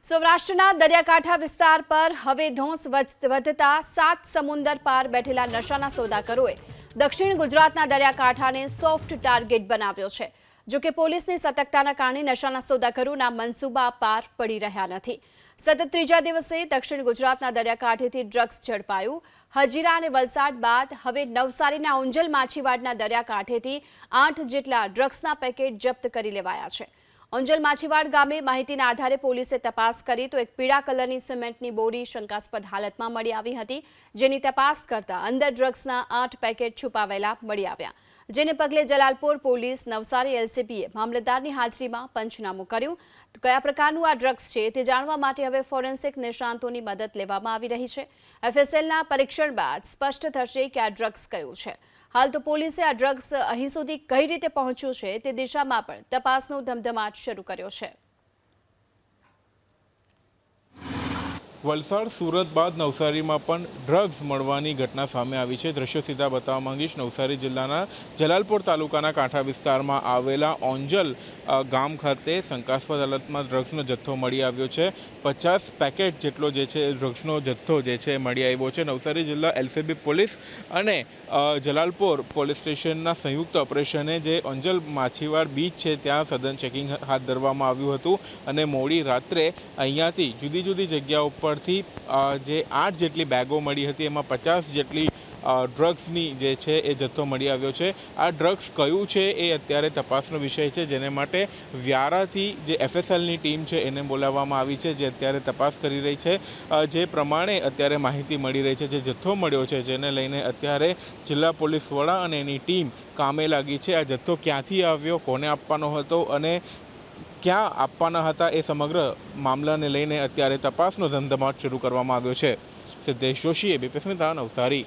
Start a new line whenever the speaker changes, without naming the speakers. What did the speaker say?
સૌરાષ્ટ્રના દરિયાકાંઠા વિસ્તાર પર હવે ધોંસ વધતા 7 સમુદ્ર પાર બેઠેલા નશાના સોદાગરોએ દક્ષિણ ગુજરાતના દરિયાકાંઠાને સોફ્ટ ટાર્ગેટ બનાવ્યો છે। જો કે પોલીસની સતર્કતાના કારણે નશાના સોદાગરોના મનસૂબા પાર પડી રહ્યા નથી। સતત ત્રીજા દિવસે દક્ષિણ ગુજરાતના દરિયાકાંઠેથી ડ્રગ્સ ઝડપાયું। હજીરા અને વલસાડ બાદ હવે નવસારીના ઓંજલ માછીવાડના દરિયાકાંઠેથી 8 જેટલા ડ્રગ્સના પેકેટ જપ્ત કરી લેવાયા છે। ઓંજલ માછીવાડ ગામે માહિતીના આધારે પોલીસે તપાસ કરી તો એક પીળા કલરની સિમેન્ટની બોરી શંકાસ્પદ હાલતમાં મળી આવી હતી, જેની તપાસ કરતા અંદર ડ્રગ્સના 8 પેકેટ છુપાવેલા મળી આવ્યા, જેને પગલે જલાલપોર પોલીસ નવસારી એલસીબીએ મામલતદારની હાજરીમાં પંચનામું કર્યું। તો કયા પ્રકારનું આ ડ્રગ્સ છે તે જાણવા માટે હવે ફોરેન્સિક નિષ્ણાંતોની મદદ લેવામાં આવી રહી છે। એફએસએલના પરીક્ષણ બાદ સ્પષ્ટ થશે કે આ ડ્રગ્સ કયું છે। હાલ તો પોલીસે આ ડ્રગ્સ અહીં સુધી કઈ રીતે પહોંચ્યું છે તે દિશામાં પણ તપાસનો ધમધમાટ શરૂ કર્યો છે।
વલસાડ સુરત બાદ નવસારીમાં પણ ડ્રગ્સ મળવાની ઘટના સામે આવી છે। દ્રશ્યો સીધા બતાવવા માંગીશ। નવસારી જિલ્લાના જલાલપોર તાલુકાના કાંઠા વિસ્તારમાં આવેલા ઓંજલ ગામ ખાતે શંકાસ્પદ હાલતમાં ડ્રગ્સનો જથ્થો મળી આવ્યો છે। 50 પેકેટ જેટલો જે છે ડ્રગ્સનો જથ્થો જે છે મળી આવ્યો છે। નવસારી જિલ્લા એલસીબી પોલીસ અને જલાલપોર પોલીસ સ્ટેશનના સંયુક્ત ઓપરેશને જે ઓંજલ માછીવાડ બીચ છે ત્યાં સઘન ચેકિંગ હાથ ધરવામાં આવ્યું હતું અને મોડી રાત્રે અહીંયાથી જુદી જુદી જગ્યાઓ પર જે 8 જેટલી બેગો મળી હતી, એમાં 50 જેટલી ડ્રગ્સની જે છે એ જથ્થો મળી આવ્યો છે। આ ડ્રગ્સ કયું છે એ અત્યારે તપાસનો વિષય છે, જેને માટે વ્યારાથી જે એફએસએલની ટીમ છે એને બોલાવવામાં આવી છે, જે અત્યારે તપાસ કરી રહી છે। જે પ્રમાણે અત્યારે માહિતી મળી રહી છે, જે જથ્થો મળ્યો છે, જેને લઈને અત્યારે જિલ્લા પોલીસ વડા અને એની ટીમ કામે લાગી છે। આ જથ્થો ક્યાંથી આવ્યો, કોને આપવાનો હતો અને ક્યાં આપવાના હતા, એ સમગ્ર મામલાને લઈને અત્યારે તપાસનો ધમધમાટ શરૂ કરવામાં આવ્યો છે। સિદ્ધેશ જોશી, એબીપી અસ્મિતા, નવસારી।